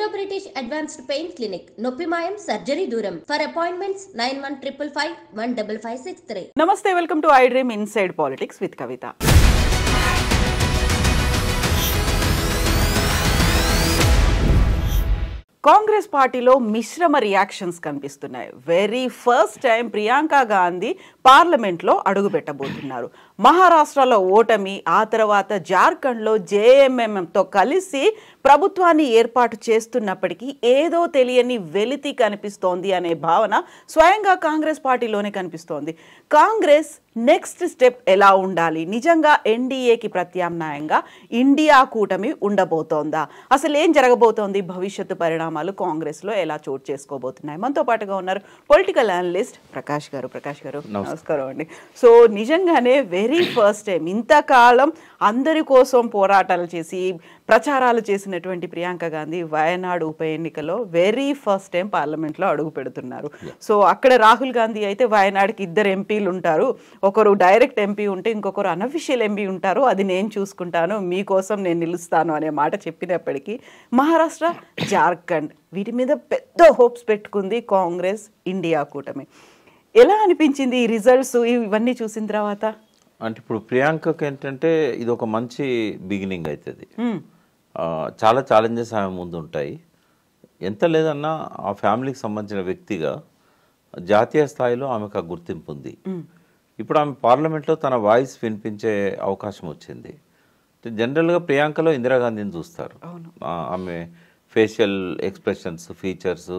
Indo British advanced pain clinic నొప్పిమాయం surgery దూరం for appointments 9155515563. నమస్తే, welcome to I dream inside politics with Kavitha. Congress పార్టీలో మిశ్రమ రియాక్షన్స్ కనిపిస్తున్నాయి. Very first time Priyanka Gandhi పార్లమెంట్లో అడుగు పెట్టబోతున్నారు. మహారాష్ట్రలో ఓటమి, ఆ తర్వాత జార్ఖండ్లో జేఎంఎంతో కలిసి ప్రభుత్వాన్ని ఏర్పాటు చేస్తున్నప్పటికీ ఏదో తెలియని వెలితి కనిపిస్తోంది అనే భావన స్వయంగా కాంగ్రెస్ పార్టీలోనే కనిపిస్తోంది. కాంగ్రెస్ నెక్స్ట్ స్టెప్ ఎలా ఉండాలి? నిజంగా ఎన్డీఏకి ప్రత్యామ్నాయంగా ఇండియా కూటమి ఉండబోతోందా? అసలు ఏం జరగబోతోంది? భవిష్యత్తు పరిణామాలు కాంగ్రెస్లో ఎలా చోటు చేసుకోబోతున్నాయి? మనతో పాటుగా ఉన్నారు పొలిటికల్ అనలిస్ట్ ప్రకాష్ గారు. ప్రకాష్ గారు నమస్కారం అండి. సో నిజంగానే వెరీ ఫస్ట్ టైం ఇంతకాలం అందరి కోసం పోరాటాలు చేసి ప్రచారాలు చేసినటువంటి ప్రియాంక గాంధీ వయనాడు ఉప ఎన్నికలో వెరీ ఫస్ట్ టైం పార్లమెంట్లో అడుగు పెడుతున్నారు. సో అక్కడ రాహుల్ గాంధీ అయితే వయనాడుకి 2 ఎంపీలు ఉంటారు, ఒకరు డైరెక్ట్ ఎంపీ ఉంటే ఇంకొకరు అనఫిషియల్ ఎంపీ ఉంటారు, అది నేను చూసుకుంటాను, మీకోసం నేను నిలుస్తాను అనే మాట చెప్పినప్పటికీ మహారాష్ట్ర, జార్ఖండ్ వీటి మీద పెద్ద హోప్స్ పెట్టుకుంది కాంగ్రెస్ ఇండియా కూటమి. ఎలా అనిపించింది ఈ రిజల్ట్స్ ఇవన్నీ చూసిన తర్వాత? అంటే ఇప్పుడు ప్రియాంకకి ఏంటంటే ఇది ఒక మంచి బిగినింగ్ అవుతుంది. చాలా ఛాలెంజెస్ ఆమె ముందు ఉంటాయి. ఎంత లేదన్నా ఆ ఫ్యామిలీకి సంబంధించిన వ్యక్తిగా జాతీయ స్థాయిలో ఆమెకు ఆ గుర్తింపు ఉంది. ఇప్పుడు ఆమె పార్లమెంట్లో తన వాయిస్ వినిపించే అవకాశం వచ్చింది. జనరల్గా ప్రియాంకలో ఇందిరాగాంధీని చూస్తారు. ఆమె ఫేషియల్ ఎక్స్ప్రెషన్స్, ఫీచర్స్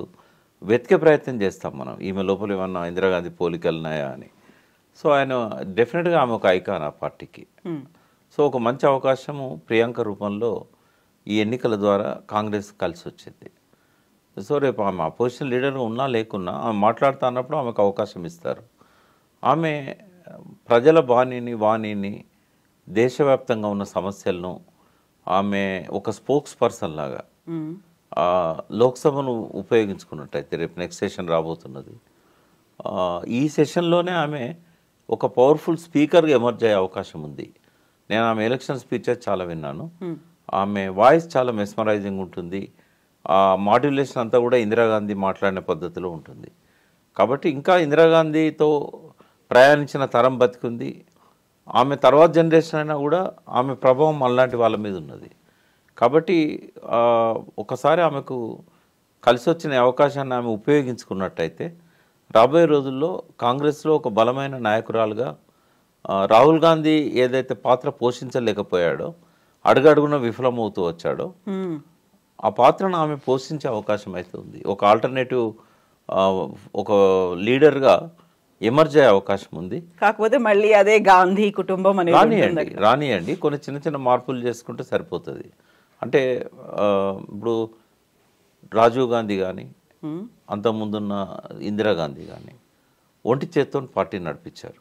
వెతికే ప్రయత్నం చేస్తాం మనం, ఈమె లోపల ఏమన్నా ఇందిరాగాంధీ పోలికలున్నాయా అని. సో ఆయన డెఫినెట్గా ఆమె ఒక ఐకాన్ ఆ పార్టీకి. సో ఒక మంచి అవకాశము ప్రియాంక రూపంలో ఈ ఎన్నికల ద్వారా కాంగ్రెస్ కలిసి వచ్చింది. సో రేపు ఆమె అపోజిషన్ లీడర్గా ఉన్నా లేకున్నా ఆమె మాట్లాడుతూ అన్నప్పుడు ఆమెకు అవకాశం ఇస్తారు. ఆమె ప్రజల వాణిని దేశవ్యాప్తంగా ఉన్న సమస్యలను ఆమె ఒక స్పోక్స్ పర్సన్ లాగా లోక్సభను ఉపయోగించుకున్నట్టయితే రేపు నెక్స్ట్ సెషన్ రాబోతున్నది. ఈ సెషన్లోనే ఆమె ఒక పవర్ఫుల్ స్పీకర్గా ఎమర్జ్ అయ్యే అవకాశం ఉంది. నేను ఆమె ఎలక్షన్ స్పీచెస్ చాలా విన్నాను. ఆమె వాయిస్ చాలా మెస్మరైజింగ్ ఉంటుంది. ఆ మాడ్యులేషన్ అంతా కూడా ఇందిరాగాంధీ మాట్లాడిన పద్ధతిలో ఉంటుంది. కాబట్టి ఇంకా ఇందిరాగాంధీతో ప్రయాణించిన తరం బతికుంది. ఆమె తర్వాత జనరేషన్ అయినా కూడా ఆమె ప్రభావం అలాంటి వాళ్ళ మీద ఉన్నది. కాబట్టి ఒకసారి ఆమెకు కలిసి వచ్చిన అవకాశాన్ని ఆమె ఉపయోగించుకున్నట్టయితే రాబోయే రోజుల్లో కాంగ్రెస్లో ఒక బలమైన నాయకురాలుగా రాహుల్ గాంధీ ఏదైతే పాత్ర పోషించలేకపోయాడో, అడుగడుగున విఫలమవుతూ వచ్చాడో, ఆ పాత్రను ఆమె పోషించే అవకాశం అయితే ఉంది. ఒక ఆల్టర్నేటివ్ ఒక లీడర్గా ఎమర్జ్ అయ్యే అవకాశం ఉంది. కాకపోతే మళ్ళీ అదే గాంధీ కుటుంబం రానియండి కొన్ని చిన్న చిన్న మార్పులు చేసుకుంటే సరిపోతుంది. అంటే ఇప్పుడు రాజీవ్ గాంధీ కానీ అంతకుముందున్న ఇందిరాగాంధీ కానీ ఒంటి చేత్తో పార్టీని నడిపించారు.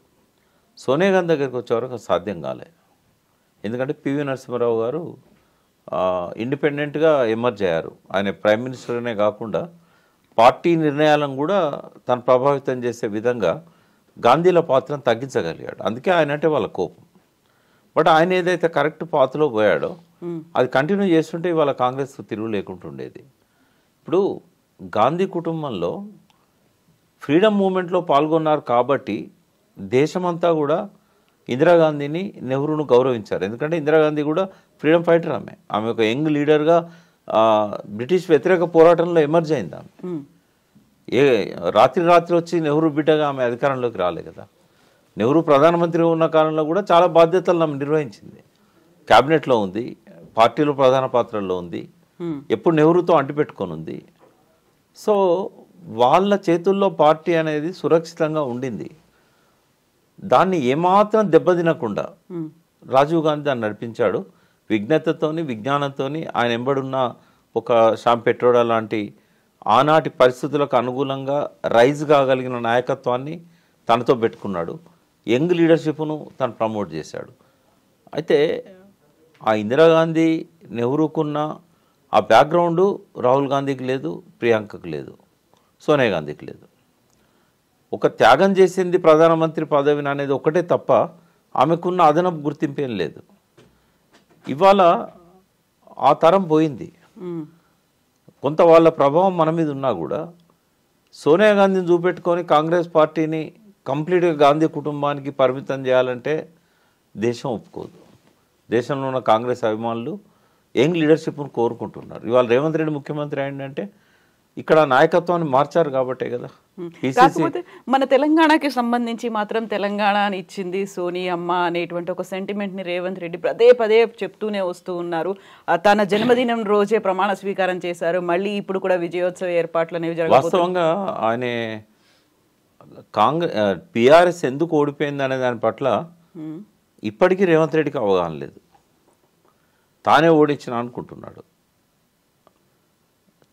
సోనియా గాంధీ దగ్గరికి వచ్చేవరకు సాధ్యం కాలే. ఎందుకంటే పివి నరసింహారావు గారు ఇండిపెండెంట్గా ఎమర్జ్ అయ్యారు. ఆయన ప్రైమ్ మినిస్టర్నే కాకుండా పార్టీ నిర్ణయాలను కూడా తను ప్రభావితం చేసే విధంగా గాంధీల పాత్రను తగ్గించగలిగాడు. అందుకే ఆయన అంటే వాళ్ళ కోపం. బట్ ఆయన ఏదైతే కరెక్ట్ పాత్రలో పోయాడో అది కంటిన్యూ చేస్తుంటే ఇవాళ కాంగ్రెస్ తిరుగు లేకుంటుండేది. ఇప్పుడు గాంధీ కుటుంబంలో ఫ్రీడమ్ మూమెంట్లో పాల్గొన్నారు కాబట్టి దేశమంతా కూడా ఇందిరాగాంధీని, నెహ్రూను గౌరవించారు. ఎందుకంటే ఇందిరాగాంధీ కూడా ఫ్రీడమ్ ఫైటర్. ఆమె ఒక యంగ్ లీడర్గా బ్రిటిష్ వ్యతిరేక పోరాటంలో ఎమర్జ్ అయింది. ఆమె రాత్రి వచ్చి నెహ్రూ బిడ్డగా ఆమె అధికారంలోకి రాలే కదా. నెహ్రూ ప్రధానమంత్రి ఉన్న కాలంలో కూడా చాలా బాధ్యతలు ఆమె నిర్వహించింది. క్యాబినెట్లో ఉంది, పార్టీలో ప్రధాన పాత్రల్లో ఉంది, ఎప్పుడు నెహ్రూతో అంటిపెట్టుకొని ఉంది. సో వాళ్ళ చేతుల్లో పార్టీ అనేది సురక్షితంగా ఉండింది. దాన్ని ఏమాత్రం దెబ్బతినకుండా రాజీవ్ గాంధీ దాన్ని నడిపించాడు. విజ్ఞతతోని, విజ్ఞానంతోని ఆయన ఎంబడున్న ఒక శ్యామ్ పెట్రోడా లాంటి ఆనాటి పరిస్థితులకు అనుగుణంగా రైజ్ కాగలిగిన నాయకత్వాన్ని తనతో పెట్టుకున్నాడు. యంగ్ లీడర్షిప్ను తను ప్రమోట్ చేశాడు. అయితే ఆ ఇందిరాగాంధీ, నెహ్రూకున్న ఆ బ్యాక్గ్రౌండు రాహుల్ గాంధీకి లేదు, ప్రియాంకకు లేదు, సోనియా గాంధీకి లేదు. ఒక త్యాగం చేసింది ప్రధానమంత్రి పదవిని అనేది ఒకటే తప్ప ఆమెకున్న అదనపు గుర్తింపేం లేదు. ఇవాళ ఆ తరం పోయింది. కొంత వాళ్ళ ప్రభావం మన మీద ఉన్నా కూడా సోనియా గాంధీని చూపెట్టుకొని కాంగ్రెస్ పార్టీని కంప్లీట్గా గాంధీ కుటుంబానికి పరిమితం చేయాలంటే దేశం ఒప్పుకోదు. దేశంలో ఉన్న కాంగ్రెస్ అభిమానులు యంగ్ లీడర్షిప్ను కోరుకుంటున్నారు. ఇవాళ రేవంత్ రెడ్డి ముఖ్యమంత్రి అయిందంటే ఇక్కడ నాయకత్వాన్ని మార్చారు కాబట్టే కదా. కాకపోతే మన తెలంగాణకి సంబంధించి మాత్రం తెలంగాణ ఇచ్చింది సోనియమ్మ అనేటువంటి ఒక సెంటిమెంట్ని రేవంత్ రెడ్డి పదే పదే చెప్తూనే వస్తూ ఉన్నారు. తన జన్మదినం రోజే ప్రమాణ స్వీకారం చేశారు. మళ్ళీ ఇప్పుడు కూడా విజయోత్సవ ఏర్పాట్లు అనేవి జరగబోతున్నాయి. వాస్తవంగా ఆయన పిఆర్ఎస్ ఎందుకు ఓడిపోయింది అనే దాని పట్ల ఇప్పటికీ రేవంత్ రెడ్డికి అవగాహన లేదు. తానే ఓడించిన అనుకుంటున్నాడు.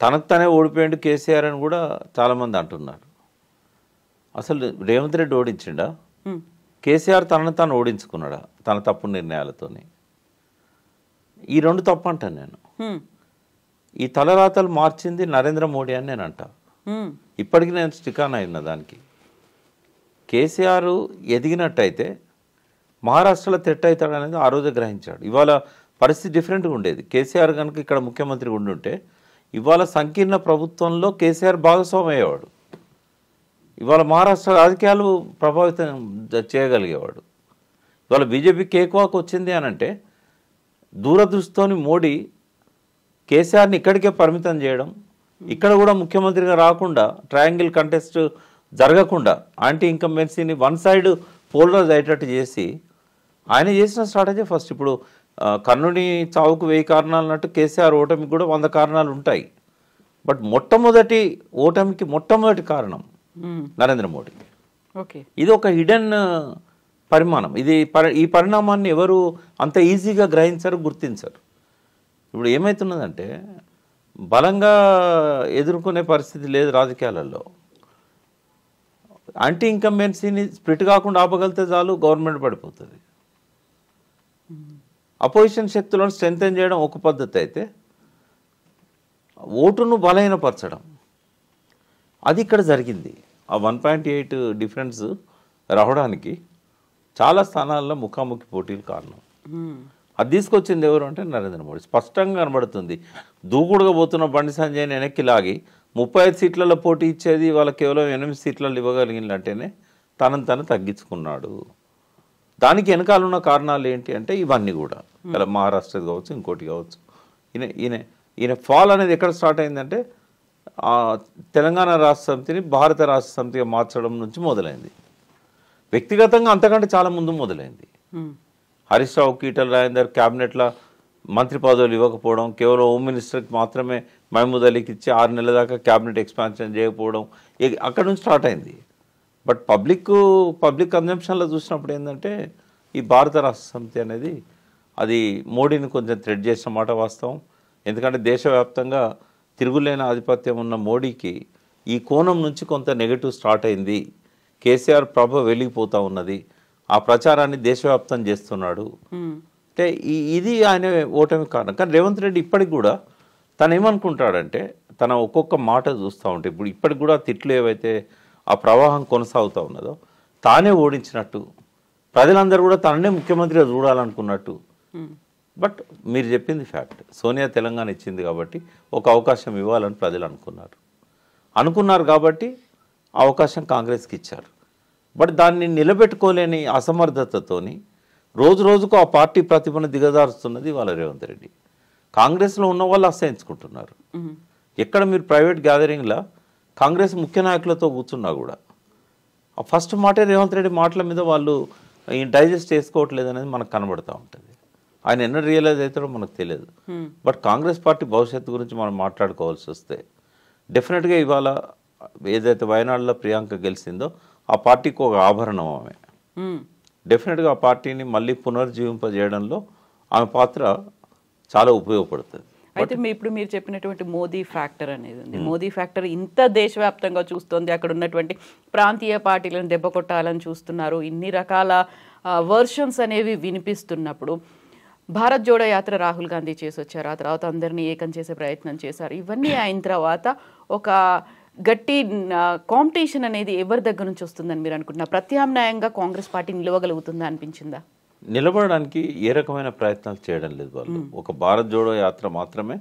తనకు తానే ఓడిపోయాడు కేసీఆర్ అని కూడా చాలామంది అంటున్నారు. అసలు రేవంత్ రెడ్డి ఓడించిండా, కేసీఆర్ తనను తాను ఓడించుకున్నాడా తన తప్పు నిర్ణయాలతోని? ఈ రెండు తప్పు అంటాను నేను. ఈ తలరాతలు మార్చింది నరేంద్ర మోడీ అని నేను అంటా. ఇప్పటికీ నేను స్టికాన్ అయిన దానికి. కేసీఆర్ ఎదిగినట్టయితే మహారాష్ట్రలో థ్రెట్ అవుతాడు అనేది ఆ రోజే గ్రహించాడు. ఇవాళ పరిస్థితి డిఫరెంట్గా ఉండేది. కేసీఆర్ కనుక ఇక్కడ ముఖ్యమంత్రి ఉండుంటే ఇవాళ సంకీర్ణ ప్రభుత్వంలో కేసీఆర్ భాగస్వామి అయ్యేవాడు. ఇవాళ మహారాష్ట్ర రాజకీయాలు ప్రభావితం చేయగలిగేవాడు. ఇవాళ బీజేపీ కేక్వాక్ వచ్చింది అని అంటే దూరదృష్టితోని మోడీ కేసీఆర్ని ఇక్కడికే పరిమితం చేయడం, ఇక్కడ కూడా ముఖ్యమంత్రిగా రాకుండా ట్రయాంగిల్ కంటెస్ట్ జరగకుండా యాంటీ ఇన్కంబెన్సీని వన్ సైడ్ పోలరైజ్ అయ్యేటట్టు చేసి ఆయన చేసిన స్ట్రాటజీ ఫస్ట్. ఇప్పుడు కర్ణుని చావుకు 1000 కారణాలు అన్నట్టు కేసీఆర్ ఓటమికి కూడా 100 కారణాలు ఉంటాయి. బట్ మొట్టమొదటి ఓటమికి మొట్టమొదటి కారణం నరేంద్ర మోడీ. ఇది ఒక హిడెన్ పరిమాణం. ఈ పరిణామాన్ని ఎవరు అంత ఈజీగా గ్రహించరు, గుర్తించరు. ఇప్పుడు ఏమవుతున్నదంటే బలంగా ఎదుర్కొనే పరిస్థితి లేదు రాజకీయాలలో. యాంటీ ఇన్కంబెన్సీని స్ప్లిట్ కాకుండా ఆపగలితే చాలు గవర్నమెంట్ పడిపోతుంది. అపోజిషన్ శక్తులను స్ట్రెంథెన్ చేయడం ఒక పద్ధతి అయితే ఓటును బలహీనపరచడం అది ఇక్కడ జరిగింది. ఆ 1.8 డిఫరెన్స్ రావడానికి చాలా స్థానాల్లో ముఖాముఖి పోటీలు కారణం. అది తీసుకొచ్చింది ఎవరు అంటే నరేంద్ర మోడీ. స్పష్టంగా కనబడుతుంది. దూకుడుగా పోతున్న బండి సంజయ్ని వెనక్కి లాగి 35 సీట్లలో పోటీ ఇచ్చేది వాళ్ళ కేవలం 8 సీట్లలో ఇవ్వగలిగినట్టేనే తనను తను తగ్గించుకున్నాడు. దానికి వెనకాలన్న కారణాలు ఏంటి అంటే ఇవన్నీ కూడా ఇలా మహారాష్ట్ర కావచ్చు, ఇంకోటి కావచ్చు. ఈయన ఫాల్ అనేది ఎక్కడ స్టార్ట్ అయిందంటే తెలంగాణ రాష్ట్ర సమితిని భారత రాష్ట్ర సమితిగా మార్చడం నుంచి మొదలైంది. వ్యక్తిగతంగా అంతకంటే చాలా ముందు మొదలైంది. హరీష్ రావు, ఈటెల రాజేందర్ క్యాబినెట్లో మంత్రి పదవులు ఇవ్వకపోవడం, కేవలం హోమ్ మినిస్టర్కి మాత్రమే మహమూద్ అలీకి ఇచ్చి 6 నెలల దాకా క్యాబినెట్ ఎక్స్పాన్షన్ చేయకపోవడం అక్కడ నుంచి స్టార్ట్ అయింది. బట్ పబ్లిక్ కన్జంప్షన్లో చూసినప్పుడు ఏంటంటే ఈ భారత రాష్ట్ర సమితి అనేది అది మోడీని కొంచెం థ్రెడ్ చేసిన మాట వాస్తవం. ఎందుకంటే దేశవ్యాప్తంగా తిరుగులేని ఆధిపత్యం ఉన్న మోడీకి ఈ కోణం నుంచి కొంత నెగటివ్ స్టార్ట్ అయింది. కేసీఆర్ ప్రభ వెలిగిపోతూ ఉన్నది. ఆ ప్రచారాన్ని దేశవ్యాప్తం చేస్తున్నాడు. అంటే ఇది ఆయన ఓటమి కారణం. కానీ రేవంత్ రెడ్డి ఇప్పటికి కూడా తను ఏమనుకుంటాడంటే తన ఒక్కొక్క మాట చూస్తూ ఉంటే ఇప్పటికి కూడా తిట్లు ఏవైతే ఆ ప్రవాహం కొనసాగుతూ ఉన్నదో తానే ఓడించినట్టు, ప్రజలందరూ కూడా తననే ముఖ్యమంత్రిగా చూడాలనుకున్నట్టు. బట్ మీరు చెప్పింది ఫ్యాక్ట్. సోనియా తెలంగాణ ఇచ్చింది కాబట్టి ఒక అవకాశం ఇవ్వాలని ప్రజలు అనుకున్నారు కాబట్టి ఆ అవకాశం కాంగ్రెస్కి ఇచ్చారు. బట్ దాన్ని నిలబెట్టుకోలేని అసమర్థతతోని రోజు రోజుకు ఆ పార్టీ ప్రతిభను దిగజారుస్తున్నది వాళ్ళ రేవంత్ రెడ్డి. కాంగ్రెస్లో ఉన్న వాళ్ళు అసహించుకుంటున్నారు. ఎక్కడ మీరు ప్రైవేట్ గ్యాదరింగ్లో కాంగ్రెస్ ముఖ్య నాయకులతో కూర్చున్నా కూడా ఆ ఫస్ట్ మాటే రేవంత్ రెడ్డి మాటల మీద వాళ్ళు డైజెస్ట్ చేసుకోవట్లేదు అనేది మనకు కనబడుతూ ఉంటుంది. ఆయన ఎన్న రియలైజ్ అవుతాడో మనకు తెలియదు. బట్ కాంగ్రెస్ పార్టీ భవిష్యత్తు గురించి మనం మాట్లాడుకోవాల్సి వస్తే డెఫినెట్గా ఇవాళ ఏదైతే వయనాడులో ప్రియాంక గెలిచిందో ఆ పార్టీకి ఒక ఆభరణం ఆమె. డెఫినెట్గా ఆ పార్టీని మళ్ళీ పునర్జీవింపజేయడంలో ఆమె పాత్ర చాలా ఉపయోగపడుతుంది. అయితే ఇప్పుడు మీరు చెప్పినటువంటి మోదీ ఫ్యాక్టర్ అనేది ఉంది. మోదీ ఫ్యాక్టర్ ఇంత దేశవ్యాప్తంగా చూస్తుంది. అక్కడ ఉన్నటువంటి ప్రాంతీయ పార్టీలను దెబ్బ కొట్టాలని చూస్తున్నారు. ఇన్ని రకాల వర్షన్స్ అనేవి వినిపిస్తున్నప్పుడు భారత్ జోడో యాత్ర రాహుల్ గాంధీ చేసి వచ్చారు. ఆ తర్వాత అందరినీ ఏకం చేసే ప్రయత్నం చేశారు. ఇవన్నీ అయిన తర్వాత ఒక గట్టి కాంపిటీషన్ అనేది ఎవరి దగ్గర నుంచి వస్తుందని మీరు అనుకుంటున్నారు? ప్రత్యామ్నాయంగా కాంగ్రెస్ పార్టీ నిలవగలుగుతుందా అనిపించిందా? నిలబడడానికి ఏ రకమైన ప్రయత్నాలు చేయడం లేదు వాళ్ళు. ఒక భారత్ జోడో యాత్ర మాత్రమే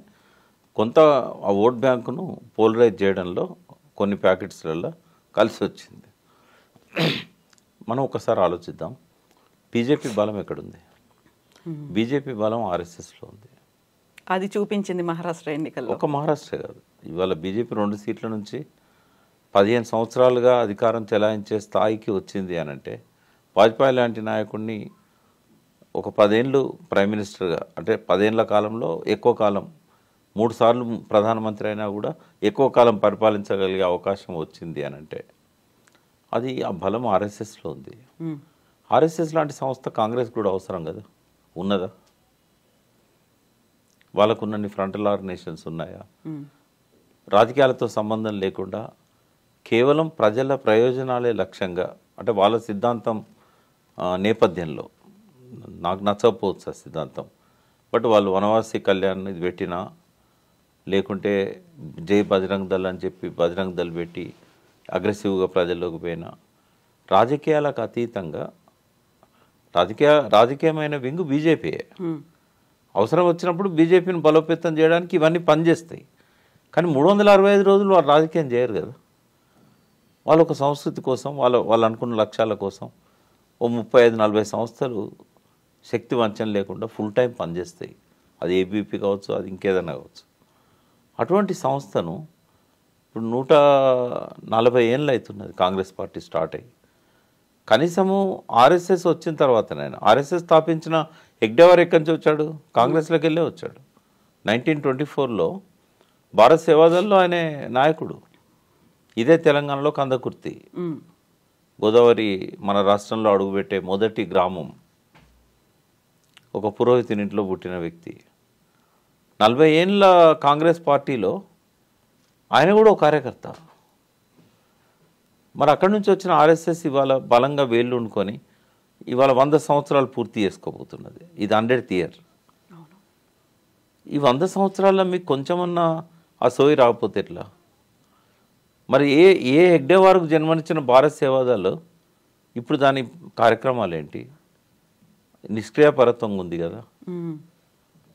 కొంత ఆ ఓట్ బ్యాంకును పోలరైజ్ చేయడంలో కొన్ని ప్యాకెట్స్లలో కలిసి వచ్చింది. మనం ఒకసారి ఆలోచిద్దాం, బీజేపీ బలం ఎక్కడుంది? బీజేపీ బలం ఆర్ఎస్ఎస్లో ఉంది. అది చూపించింది మహారాష్ట్ర ఎన్నికల్లో. ఒక మహారాష్ట్ర కాదు, ఇవాళ బీజేపీ 2 సీట్ల నుంచి 15 సంవత్సరాలుగా అధికారం చెలాయించే స్థాయికి వచ్చింది అని అంటే, వాజ్పేయి లాంటి నాయకుడిని ఒక 10 ఏళ్ళు ప్రైమ్ మినిస్టర్గా, అంటే 10 ఏళ్ల కాలంలో ఎక్కువ కాలం 3 సార్లు ప్రధానమంత్రి అయినా కూడా ఎక్కువ కాలం పరిపాలించగలిగే అవకాశం వచ్చింది అని అంటే, అది ఆ బలం ఆర్ఎస్ఎస్లో ఉంది. ఆర్ఎస్ఎస్ లాంటి సంస్థ కాంగ్రెస్ కూడా అవసరం కదా, ఉన్నదా? వాళ్ళకున్నన్ని ఫ్రంటల్ ఆర్గనైజేషన్స్ ఉన్నాయా? రాజకీయాలతో సంబంధం లేకుండా కేవలం ప్రజల ప్రయోజనాలే లక్ష్యంగా, అంటే వాళ్ళ సిద్ధాంతం నేపథ్యంలో, నాకు నచ్చకపోవచ్చు ఆ సిద్ధాంతం, బట్ వాళ్ళు వనవాసి కళ్యాణ్ ఇది పెట్టినా, లేకుంటే జై బజరంగ్ దళ్ అని చెప్పి బజరంగ్ దళ్ పెట్టి అగ్రెసివ్గా ప్రజల్లోకి పోయినా, రాజకీయాలకు అతీతంగా రాజకీయమైన వింగు బీజేపీయే. అవసరం వచ్చినప్పుడు బీజేపీని బలోపేతం చేయడానికి ఇవన్నీ పనిచేస్తాయి. కానీ 365 రోజులు వాళ్ళు రాజకీయం చేయరు కదా. వాళ్ళు ఒక సంస్కృతి కోసం, వాళ్ళు అనుకున్న లక్ష్యాల కోసం ఓ 35-40 సంస్థలు శక్తి వంచన లేకుండా ఫుల్ టైం పనిచేస్తాయి. అది ఏబీపీ కావచ్చు, అది ఇంకేదైనా కావచ్చు. అటువంటి సంస్థను ఇప్పుడు 140 ఏళ్ళు అవుతున్నది కాంగ్రెస్ పార్టీ స్టార్ట్ అయ్యి. కనీసము ఆర్ఎస్ఎస్ వచ్చిన తర్వాతనైనా, ఆర్ఎస్ఎస్ స్థాపించిన హెగ్డేవార్ ఎక్కడి నుంచి వచ్చాడు? కాంగ్రెస్లోకి వెళ్ళే వచ్చాడు. 1924లో భారత్ సేవాదల్లో ఆయన నాయకుడు. ఇదే తెలంగాణలో కందకుర్తి, గోదావరి మన రాష్ట్రంలో అడుగుపెట్టే మొదటి గ్రామం. ఒక పురోహితుని ఇంట్లో పుట్టిన వ్యక్తి. 40 ఏళ్ళ కాంగ్రెస్ పార్టీలో ఆయన కూడా ఒక కార్యకర్త. మరి అక్కడి నుంచి వచ్చిన ఆర్ఎస్ఎస్ ఇవాళ బలంగా వేళ్ళు ఉండుకొని ఇవాళ 100 సంవత్సరాలు పూర్తి చేసుకోబోతున్నది. ఇది 100th ఇయర్. ఈ 100 సంవత్సరాల్లో మీకు కొంచెమన్నా ఆ సోయి రాకపోతే ఎట్లా? మరి ఏ హెగ్డేవార్కు జన్మనిచ్చిన భారత్ సేవాదళ్ళు ఇప్పుడు దాని కార్యక్రమాలు ఏంటి? నిష్క్రియాపరత్వంగా ఉంది కదా.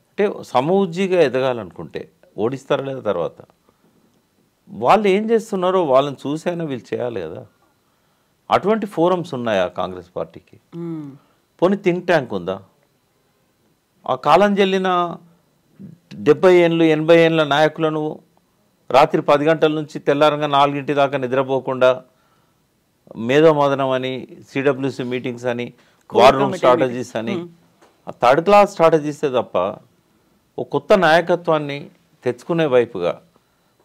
అంటే సమవుజ్జిగా ఎదగాలనుకుంటే ఓడిస్తారా లేదా తర్వాత? వాళ్ళు ఏం చేస్తున్నారో వాళ్ళని చూసైనా వీళ్ళు చేయాలి కదా. అటువంటి ఫోరమ్స్ ఉన్నాయా కాంగ్రెస్ పార్టీకి? పోనీ థింక్ ట్యాంక్ ఉందా? ఆ కాలం చెల్లిన 70 ఏళ్ళు 80 ఏళ్ళ నాయకులను రాత్రి 10 గంటల నుంచి తెల్లారంగా 4 దాకా నిద్రపోకుండా మేధోమదనం అని, సిడబ్ల్యూసి మీటింగ్స్ అని, వార్ రూమ్ స్ట్రాటజీస్ అని, థర్డ్ క్లాస్ స్ట్రాటజీసే తప్ప ఒక కొత్త నాయకత్వాన్ని తెచ్చుకునే వైపుగా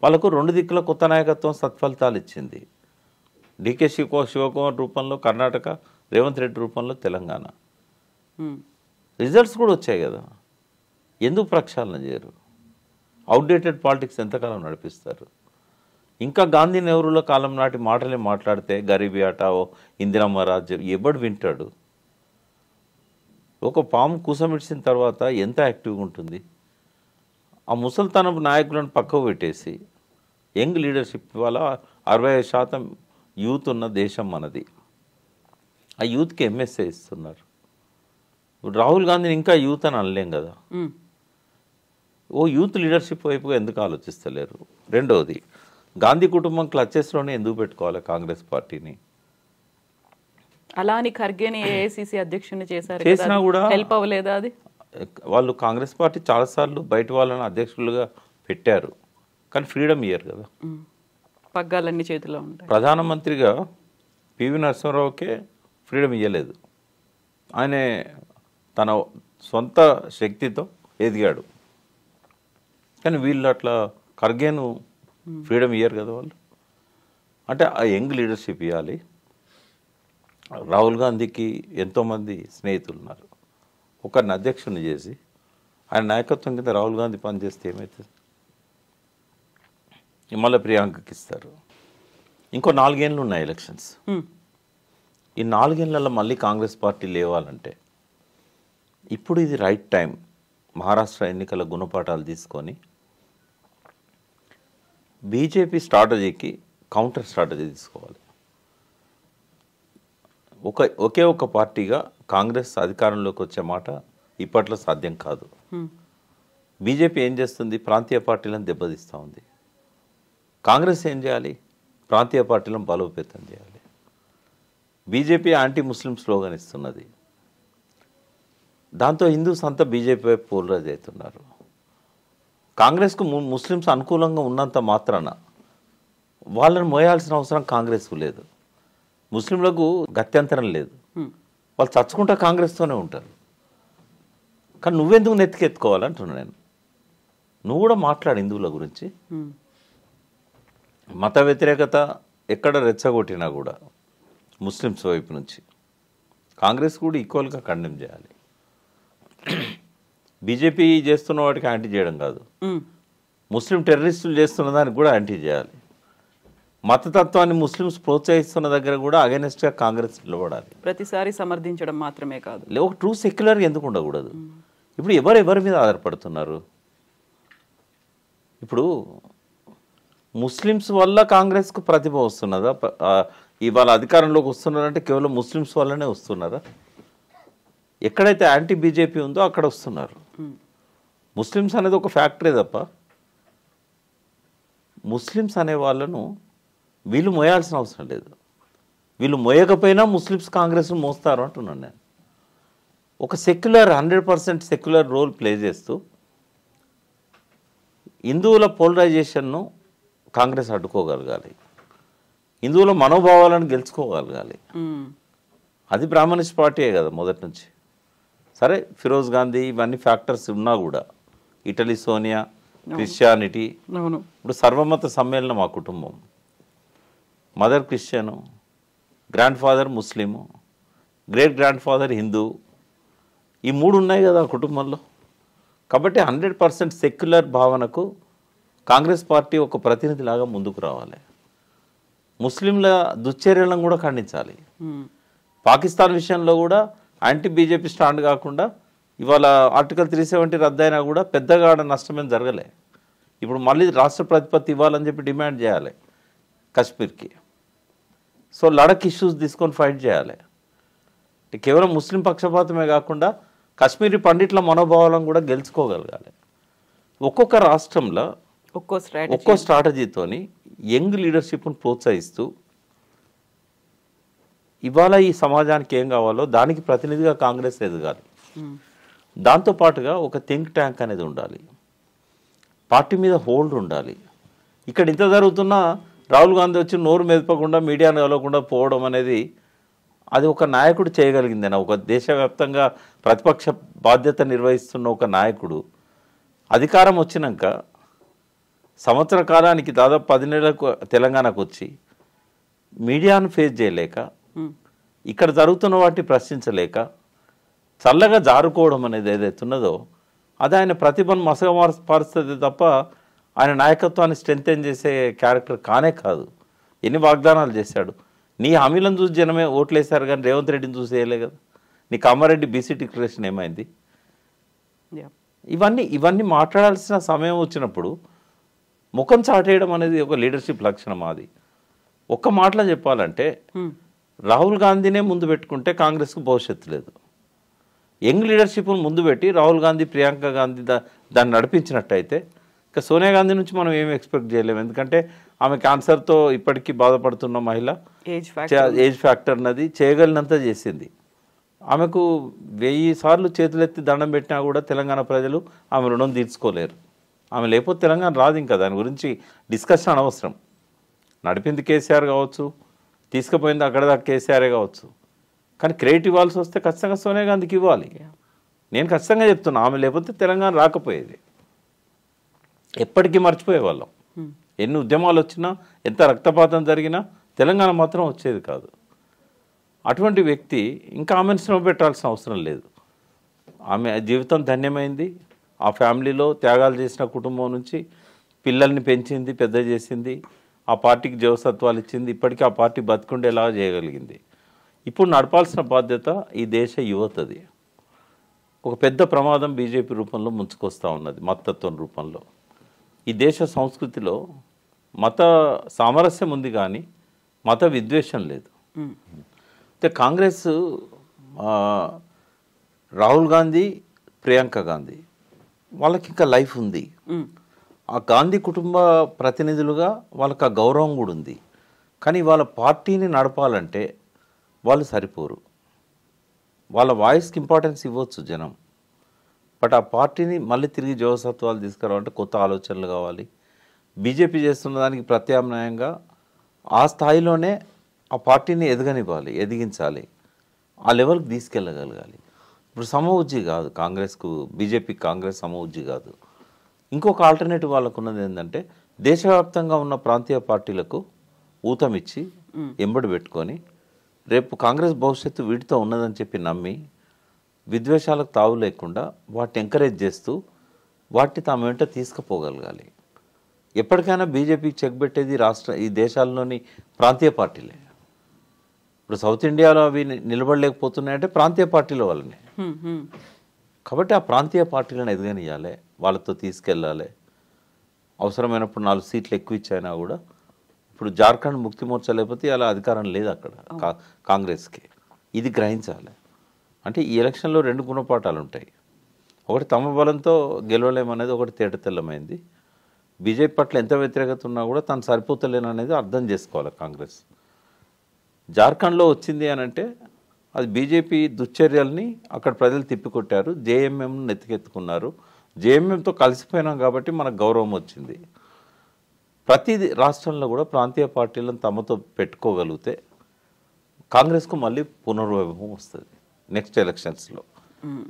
వాళ్ళకు 2 దిక్కుల కొత్త నాయకత్వం సత్ఫలితాలు ఇచ్చింది. డికే శివకుమార్ రూపంలో కర్ణాటక, రేవంత్ రెడ్డి రూపంలో తెలంగాణ. రిజల్ట్స్ కూడా వచ్చాయి కదా. ఎందుకు ప్రక్షాళన చేయరు? అవుట్డేటెడ్ పాలిటిక్స్ ఎంతకాలం నడిపిస్తారు? ఇంకా గాంధీ నెహ్రూల కాలం నాటి మాటలే మాట్లాడితే గరీబీ హఠావో, ఇందిరమ్మ రాజ్యం ఎవడు వింటాడు? ఒక పాము కూసమిడిచిన తర్వాత ఎంత యాక్టివ్గా ఉంటుంది? ఆ ముసల్తనపు నాయకులను పక్కకు పెట్టేసి యంగ్ లీడర్షిప్ వల్ల 65% యూత్ ఉన్న దేశం మనది. ఆ యూత్కి ఎంఎస్ఏ ఇస్తున్నారు. రాహుల్ గాంధీని ఇంకా యూత్ అని అనలేం కదా. ఓ యూత్ లీడర్షిప్ వైపుగా ఎందుకు ఆలోచిస్తలేరు? రెండవది, గాంధీ కుటుంబం క్లచెస్లోనే ఎందుకు పెట్టుకోవాలి కాంగ్రెస్ పార్టీని? అలా అని ఖర్గేని ఏఐసిసి అధ్యక్షుని చేసినా కూడా హెల్ప్ అవ్వలేదా? అది వాళ్ళు కాంగ్రెస్ పార్టీ చాలాసార్లు బయట వాళ్ళని అధ్యక్షులుగా పెట్టారు, కానీ ఫ్రీడమ్ ఇయ్యరు కదా. పగ్గాలన్నీ చేతిలో ఉంటాయి. ప్రధానమంత్రిగా పివి నరసింహారావుకే ఫ్రీడమ్ ఇవ్వలేదు. ఆయన తన సొంత శక్తితో ఎదిగాడు. కానీ వీళ్ళు అట్లా ఖర్గేను ఫ్రీడమ్ ఇయ్యరు కదా వాళ్ళు. అంటే ఆ యంగ్ లీడర్షిప్ ఇవ్వాలి. రాహుల్ గాంధీకి ఎంతోమంది స్నేహితులు ఉన్నారు. ఒకరిని అధ్యక్షుని చేసి ఆయన నాయకత్వం కింద రాహుల్ గాంధీ పనిచేస్తే ఏమవుతుంది? మళ్ళీ ప్రియాంకకి ఇస్తారు. ఇంకో 4 ఏళ్ళు ఉన్నాయి ఎలక్షన్స్. ఈ 4 ఏళ్లలో మళ్ళీ కాంగ్రెస్ పార్టీ లేవాలంటే ఇప్పుడు ఇది రైట్ టైం. మహారాష్ట్ర ఎన్నికల గుణపాఠాలు తీసుకొని బీజేపీ స్ట్రాటజీకి కౌంటర్ స్ట్రాటజీ తీసుకోవాలి. ఒకే ఒక పార్టీగా కాంగ్రెస్ అధికారంలోకి వచ్చే మాట ఇప్పట్లో సాధ్యం కాదు. బీజేపీ ఏం చేస్తుంది? ప్రాంతీయ పార్టీలను దెబ్బతీస్తూ ఉంది. కాంగ్రెస్ ఏం చేయాలి? ప్రాంతీయ పార్టీలను బలోపేతం చేయాలి. బీజేపీ యాంటీ ముస్లిం స్లోగన్ ఇస్తున్నది. దాంతో హిందూస్ అంతా బీజేపీ వైపు పోలరైజ్ అవుతున్నారు. కాంగ్రెస్కు ముస్లిమ్స్ అనుకూలంగా ఉన్నంత మాత్రాన వాళ్ళని మోయాల్సిన అవసరం కాంగ్రెస్కు లేదు. ముస్లింలకు గత్యంతరం లేదు. వాళ్ళు చచ్చుకుంటా కాంగ్రెస్తోనే ఉంటారు. కానీ నువ్వెందుకు నెత్తికెత్తుకోవాలంటున్నా నేను. నువ్వు కూడా మాట్లాడు హిందువుల గురించి. మత వ్యతిరేకత ఎక్కడ రెచ్చగొట్టినా కూడా ముస్లిమ్స్ వైపు నుంచి కాంగ్రెస్ కూడా ఈక్వల్గా కండెమ్ చేయాలి. బీజేపీ చేస్తున్న వాటికి యాంటీ చేయడం కాదు, ముస్లిం టెర్రరిస్టులు చేస్తున్న దానికి కూడా యాంటీ చేయాలి. మతతత్వాన్ని ముస్లిమ్స్ ప్రోత్సహిస్తున్న దగ్గర కూడా అగెనిస్ట్గా కాంగ్రెస్ నిలబడాలి. ప్రతిసారి సమర్థించడం మాత్రమే కాదు, ఒక ట్రూ సెక్యులర్ ఎందుకు ఉండకూడదు? ఇప్పుడు ఎవరి మీద ఆధారపడుతున్నారు? ఇప్పుడు ముస్లిమ్స్ వల్ల కాంగ్రెస్కు ప్రతిభ వస్తున్నదా? ఇవాళ అధికారంలోకి వస్తున్నారంటే కేవలం ముస్లిమ్స్ వల్లనే వస్తున్నారా? ఎక్కడైతే యాంటీ బీజేపీ ఉందో అక్కడ వస్తున్నారు. ముస్లిమ్స్ అనేది ఒక ఫ్యాక్టరీ తప్ప ముస్లిమ్స్ అనే వాళ్ళను వీళ్ళు మోయాల్సిన అవసరం లేదు. వీళ్ళు మోయకపోయినా ముస్లిమ్స్ కాంగ్రెస్ మోస్తారు అంటున్నాను నేను. ఒక సెక్యులర్ 100% సెక్యులర్ రోల్ ప్లే చేస్తూ హిందువుల పోలరైజేషన్ను కాంగ్రెస్ అడ్డుకోగలగాలి, హిందువుల మనోభావాలను గెలుచుకోగలగాలి. అది బ్రాహ్మణిస్ట్ పార్టీయే కదా మొదటి నుంచి. సరే ఫిరోజ్ గాంధీ ఇవన్నీ ఫ్యాక్టర్స్ ఉన్నా కూడా, ఇటలీ సోనియా, క్రిస్టియానిటీ, ఇప్పుడు సర్వమత సమ్మేళనం మా కుటుంబం, mother Christian, grand father Muslim, great grand father Hindu, ఈ మూడు ఉన్నాయి కదా ఆ కుటుంబంలో. కాబట్టి 100% సెక్యులర్ భావనకు కాంగ్రెస్ పార్టీ ఒక ప్రతినిధిలాగా ముందుకు రావాలి. ముస్లింల దుశ్చర్యలను కూడా ఖండించాలి. పాకిస్తాన్ విషయంలో కూడా యాంటీ బీజేపీ స్టాండ్ కాకుండా ఇవాళ ఆర్టికల్ 370 రద్దయినా కూడా పెద్దగా నష్టమేం జరగలే. ఇప్పుడు మళ్ళీ రాష్ట్ర ప్రతిపత్తి ఇవ్వాలని చెప్పి డిమాండ్ చేయాలి కశ్మీర్కి. సో లడక్ ఇష్యూస్ తీసుకొని ఫైట్ చేయాలి. కేవలం ముస్లిం పక్షపాతమే కాకుండా కాశ్మీరీ పండిట్ల మనోభావాలను కూడా గెలుచుకోగలగాలి. ఒక్కొక్క రాష్ట్రంలో ఒక్కో స్ట్రాటజీతోని యంగ్ లీడర్షిప్ను ప్రోత్సహిస్తూ ఇవాళ ఈ సమాజానికి ఏం కావాలో దానికి ప్రతినిధిగా కాంగ్రెస్ ఎదగాలి. దాంతోపాటుగా ఒక థింక్ ట్యాంక్ అనేది ఉండాలి, పార్టీ మీద హోల్డ్ ఉండాలి. ఇక్కడ ఇంత జరుగుతున్నా రాహుల్ గాంధీ వచ్చి నోరు మెదపకుండా మీడియాను కలవకుండా పోవడం అనేది అది ఒక నాయకుడు చేయగలిగిందేనా? ఒక దేశవ్యాప్తంగా ప్రతిపక్ష బాధ్యత నిర్వహిస్తున్న ఒక నాయకుడు అధికారం వచ్చినాక సంవత్సర కాలానికి దాదాపు 10 నెలలకు తెలంగాణకు వచ్చి మీడియాను ఫేస్ చేయలేక, ఇక్కడ జరుగుతున్న వాటిని ప్రశ్నించలేక చల్లగా జారుకోవడం అనేది ఏదైతే ఉన్నదో అది ఆయన ప్రతిభను మసగమారుస్తుంది తప్ప ఆయన నాయకత్వాన్ని స్ట్రెంథెన్ చేసే క్యారెక్టర్ కానే కాదు. ఎన్ని వాగ్దానాలు చేశాడు. నీ హామీలను చూసి జనమే ఓట్లేశారు కానీ రేవంత్ రెడ్డిని చూసి వేయలే కదా. నీ కామారెడ్డి బీసీ డిక్లరేషన్ ఏమైంది? ఇవన్నీ మాట్లాడాల్సిన సమయం వచ్చినప్పుడు ముఖం చాటేయడం అనేది ఒక లీడర్షిప్ లక్షణం. అది ఒక్క మాటలో చెప్పాలంటే రాహుల్ గాంధీనే ముందు పెట్టుకుంటే కాంగ్రెస్కు భవిష్యత్తు లేదు. యంగ్ లీడర్షిప్ను ముందు పెట్టి రాహుల్ గాంధీ, ప్రియాంక గాంధీ దాన్ని నడిపించినట్టయితే ఇంకా సోనియా గాంధీ నుంచి మనం ఏమి ఎక్స్పెక్ట్ చేయలేము. ఎందుకంటే ఆమె క్యాన్సర్తో ఇప్పటికీ బాధపడుతున్న మహిళ, ఏజ్ ఫ్యాక్టర్ అన్నది చేయగలిగినంత చేసింది. ఆమెకు 1000 సార్లు చేతులెత్తి దండం పెట్టినా కూడా తెలంగాణ ప్రజలు ఆమె రుణం తీర్చుకోలేరు. ఆమె లేకపోతే తెలంగాణ రాదు. ఇంకా దాని గురించి డిస్కషన్ అనవసరం. నడిపింది కేసీఆర్ కావచ్చు, తీసుకుపోయింది అక్కడ దాకా కేసీఆరే కావచ్చు. కానీ క్రెడిట్ ఇవ్వాల్సి వస్తే ఖచ్చితంగా సోనియా గాంధీకి ఇవ్వాలి. నేను ఖచ్చితంగా చెప్తున్నా, ఆమె లేకపోతే తెలంగాణ రాకపోయేది. ఎప్పటికీ మర్చిపోయేవాళ్ళం. ఎన్ని ఉద్యమాలు వచ్చినా, ఎంత రక్తపాతం జరిగినా తెలంగాణ మాత్రం వచ్చేది కాదు. అటువంటి వ్యక్తి ఇంకా ఆమెను శ్రమ పెట్టాల్సిన అవసరం లేదు. ఆమె జీవితం ధన్యమైంది. ఆ ఫ్యామిలీలో త్యాగాలు చేసిన కుటుంబం నుంచి పిల్లల్ని పెంచింది, పెద్ద చేసింది, ఆ పార్టీకి జవసత్వాలు ఇచ్చింది. ఇప్పటికీ ఆ పార్టీ బతుకుండేలా చేయగలిగింది. ఇప్పుడు నడపాల్సిన బాధ్యత ఈ దేశ యువతది. ఒక పెద్ద ప్రమాదం బీజేపీ రూపంలో ముంచుకొస్తూ ఉన్నది, మతత్వం రూపంలో. ఈ దేశ సంస్కృతిలో మత సామరస్యం ఉంది కానీ మత విద్వేషం లేదు. అయితే కాంగ్రెస్ రాహుల్ గాంధీ, ప్రియాంక గాంధీ వాళ్ళకి ఇంకా లైఫ్ ఉంది. ఆ గాంధీ కుటుంబ ప్రతినిధులుగా వాళ్ళకి ఆ గౌరవం కూడా ఉంది. కానీ వాళ్ళ పార్టీని నడపాలంటే వాళ్ళు సరిపోరు. వాళ్ళ వాయిస్కి ఇంపార్టెన్స్ ఇవ్వచ్చు జనం, బట్ ఆ పార్టీని మళ్ళీ తిరిగి జవసత్వాలు తీసుకురావాలంటే కొత్త ఆలోచనలు కావాలి. బీజేపీ చేస్తున్న దానికి ప్రత్యామ్నాయంగా ఆ స్థాయిలోనే ఆ పార్టీని ఎదగనివ్వాలి, ఎదిగించాలి, ఆ లెవెల్కి తీసుకెళ్ళగలగాలి. ఇప్పుడు సమవుజ్జి కాదు కాంగ్రెస్కు, బీజేపీ కాంగ్రెస్ సమవుజ్జి కాదు. ఇంకొక ఆల్టర్నేటివ్ వాళ్ళకు ఉన్నది ఏంటంటే దేశవ్యాప్తంగా ఉన్న ప్రాంతీయ పార్టీలకు ఊతమిచ్చి ఎంబడి పెట్టుకొని రేపు కాంగ్రెస్ భవిష్యత్తు వీటితో ఉన్నదని చెప్పి నమ్మి విద్వేషాలకు తావు లేకుండా వాటిని ఎంకరేజ్ చేస్తూ వాటిని తాము వెంట తీసుకుపోగలగాలి. ఎప్పటికైనా బీజేపీ చెక్ పెట్టేది ఈ దేశాల్లోని ప్రాంతీయ పార్టీలే. ఇప్పుడు సౌత్ ఇండియాలో అవి నిలబడలేకపోతున్నాయంటే ప్రాంతీయ పార్టీల వల్లనే. కాబట్టి ఆ ప్రాంతీయ పార్టీలను ఎదగనియాలి, వాళ్ళతో తీసుకెళ్ళాలి. అవసరమైనప్పుడు 4 సీట్లు ఎక్కువ ఇచ్చైనా కూడా, ఇప్పుడు జార్ఖండ్ ముక్తి మోర్చా లేకపోతే అలా అధికారం లేదు అక్కడ కాంగ్రెస్కి. ఇది గ్రహించాలి. అంటే ఈ ఎలక్షన్లో 2 గుణపాఠాలు ఉంటాయి. ఒకటి తమ బలంతో గెలవలేమనేది ఒకటి తేటతెల్లమైంది. బీజేపీ పట్ల ఎంత వ్యతిరేకత ఉన్నా కూడా తను సరిపోతలేననేది అర్థం చేసుకోవాలి కాంగ్రెస్. జార్ఖండ్లో వచ్చింది అని అంటే అది బీజేపీ దుశ్చర్యల్ని అక్కడ ప్రజలు తిప్పికొట్టారు, జేఎంఎంను నెత్తికెత్తుకున్నారు. జేఎంఎంతో కలిసిపోయినాం కాబట్టి మనకు గౌరవం వచ్చింది. ప్రతి రాష్ట్రంలో కూడా ప్రాంతీయ పార్టీలను తమతో పెట్టుకోగలిగితే కాంగ్రెస్కు మళ్ళీ పునర్వైభవం వస్తుంది నెక్స్ట్ ఎలక్షన్స్లో.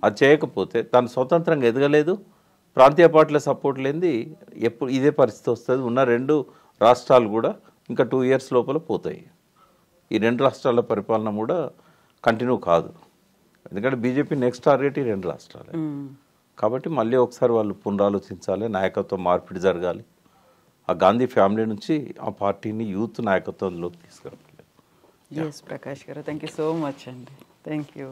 అది చేయకపోతే తను స్వతంత్రంగా ఎదగలేదు, ప్రాంతీయ పార్టీల సపోర్ట్ లేనిది ఎప్పుడు ఇదే పరిస్థితి వస్తుంది. ఉన్న 2 రాష్ట్రాలు కూడా ఇంకా 2 ఇయర్స్ లోపల పోతాయి. ఈ 2 రాష్ట్రాల పరిపాలన కూడా కంటిన్యూ కాదు. ఎందుకంటే బీజేపీ నెక్స్ట్ టార్గెట్ ఈ 2 రాష్ట్రాలే. కాబట్టి మళ్ళీ ఒకసారి వాళ్ళు పునరాలోచించాలి, నాయకత్వం మార్పిడి జరగాలి. ఆ గాంధీ ఫ్యామిలీ నుంచి ఆ పార్టీని యూత్ నాయకత్వంలోకి తీసుకురావాలి. ఎస్ ప్రకాష్ గారు, థ్యాంక్ యూ సో మచ్ అండి. Thank you.